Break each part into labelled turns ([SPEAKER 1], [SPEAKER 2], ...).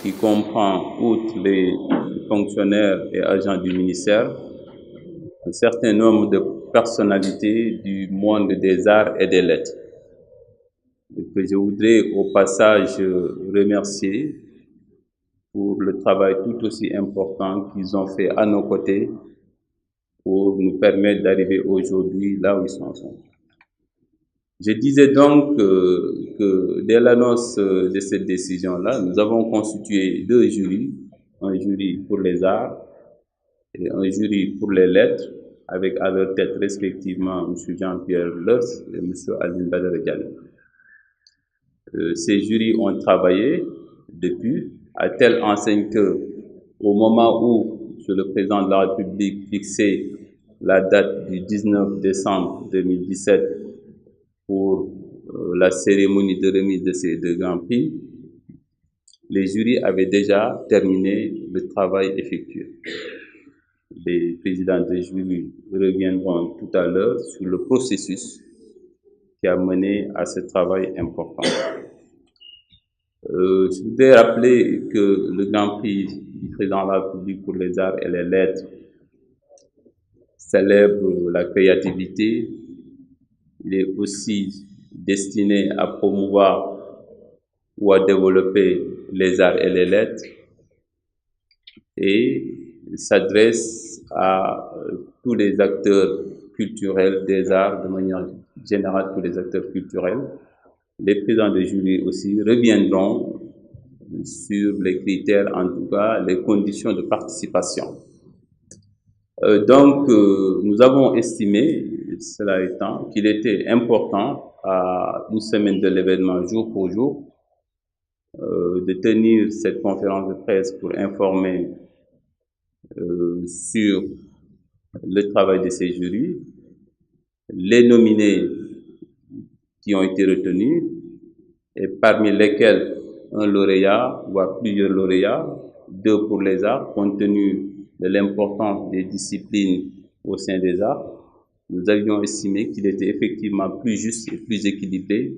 [SPEAKER 1] qui comprend, outre les fonctionnaires et agents du ministère, un certain nombre de personnalités du monde des arts et des lettres. Et que je voudrais au passage remercier pour le travail tout aussi important qu'ils ont fait à nos côtés pour nous permettre d'arriver aujourd'hui là où ils sont. Je disais donc que dès l'annonce de cette décision-là, nous avons constitué deux jurys, un jury pour les arts et un jury pour les lettres, avec à leur tête respectivement M. Jean-Pierre Lers et M. Aline Badara Diallo. Ces jurys ont travaillé depuis, à telle enseigne que, au moment où le président de la République fixait la date du 19 décembre 2017 pour la cérémonie de remise de ces deux grands prix, les jurys avaient déjà terminé le travail effectué. Les présidents des jurys reviendront tout à l'heure sur le processus qui a mené à ce travail important. Je voudrais rappeler que le Grand Prix du président de la République pour les arts et les lettres célèbre la créativité. Il est aussi destiné à promouvoir ou à développer les arts et les lettres et s'adresse à tous les acteurs culturels des arts, de manière générale tous les acteurs culturels. Les présidents de jury aussi reviendront sur les critères, en tout cas les conditions de participation. Donc, nous avons estimé, cela étant, qu'il était important, à une semaine de l'événement, jour pour jour, de tenir cette conférence de presse pour informer sur le travail de ces jurys, les nominés qui ont été retenus, et parmi lesquels un lauréat, voire plusieurs lauréats, deux pour les arts, compte tenu de l'importance des disciplines au sein des arts. Nous avions estimé qu'il était effectivement plus juste et plus équilibré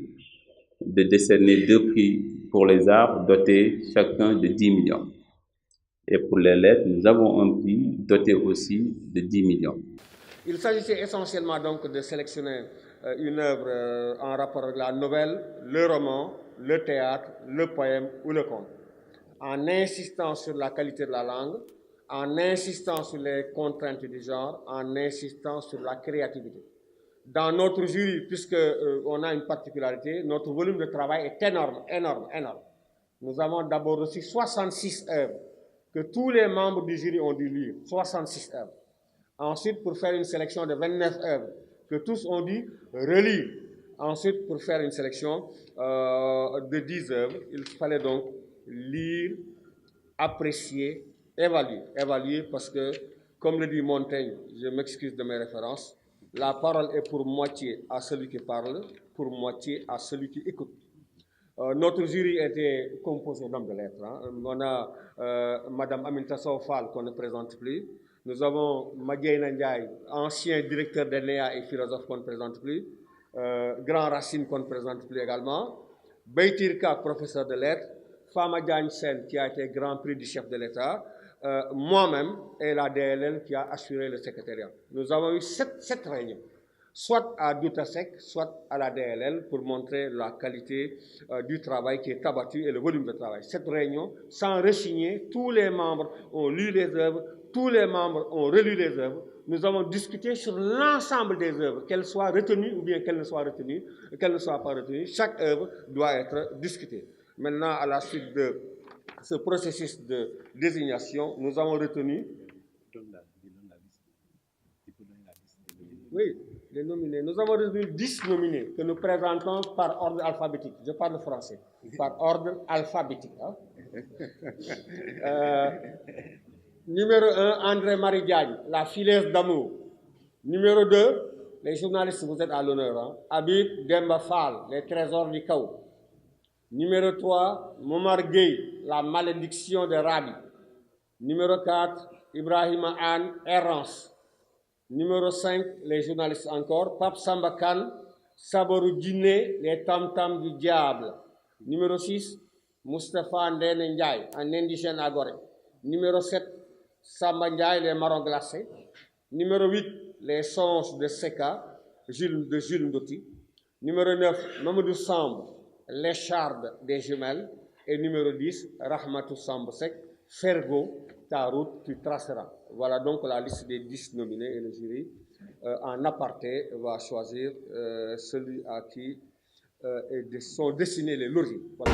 [SPEAKER 1] de décerner deux prix pour les arts dotés chacun de 10 millions. Et pour les lettres, nous avons un prix doté aussi de 10 millions.
[SPEAKER 2] Il s'agissait essentiellement donc de sélectionner une œuvre en rapport avec la nouvelle, le roman, le théâtre, le poème ou le conte, en insistant sur la qualité de la langue, en insistant sur les contraintes du genre, en insistant sur la créativité. Dans notre jury, puisqu'on a une particularité, notre volume de travail est énorme. Nous avons d'abord reçu 66 œuvres que tous les membres du jury ont dû lire, 66 œuvres. Ensuite, pour faire une sélection de 29 œuvres que tous ont dû relire. Ensuite, pour faire une sélection de 10 œuvres, il fallait donc lire, apprécier, évaluer. Évaluer parce que, comme le dit Montaigne, je m'excuse de mes références, la parole est pour moitié à celui qui parle, pour moitié à celui qui écoute. Notre jury était composé d'hommes de lettres. On a Madame Aminata Sow Fall qu'on ne présente plus. Nous avons Madjena Ndiaye, ancien directeur de l'EA et philosophe qu'on ne présente plus. Grand Racine qu'on ne présente plus également. Beitirka, professeur de lettres. Fama Diagne Sen, qui a été grand prix du chef de l'État. Moi-même et la DLL qui a assuré le secrétariat. Nous avons eu sept réunions, soit à Doutasek, soit à la DLL, pour montrer la qualité du travail qui est abattu et le volume de travail. Cette réunion, sans rechigner, tous les membres ont lu les œuvres, tous les membres ont relu les œuvres. Nous avons discuté sur l'ensemble des œuvres, qu'elles soient retenues ou bien qu'elles ne soient retenues, qu'elles ne soient pas retenues. Chaque œuvre doit être discutée. Maintenant, à la suite de ce processus de désignation, nous avons retenu... Oui, les nominés. Nous avons retenu 10 nominés que nous présentons par ordre alphabétique. Je parle français. Par ordre alphabétique. Hein? Numéro 1, André-Marie Diagne, la filaise d'amour. Numéro 2, les journalistes, vous êtes à l'honneur. Hein? Habib Demba Fall, les trésors du chaos. Numéro 3, Momar Gueye, la malédiction de Rabi. Numéro 4, Ibrahima Anne, errance. Numéro 5, les journalistes encore, Pape Samba Kane, Saborou Djiné, les tam-tams du diable. Numéro 6, Moustapha Ndene Ndiaye, un indigène à Gorée. Numéro 7, Samba Ndiaye, les marrons glacés. Numéro 8, les songes de Seka, de Jules Ndoti. Numéro 9, Mamadou Samb, l'écharde des jumelles. Et numéro 10, Rahmatou Sambosek, Fergo, ta route, tu traceras. Voilà donc la liste des 10 nominés et le jury en aparté va choisir celui à qui sont destinés les lauréats. Voilà.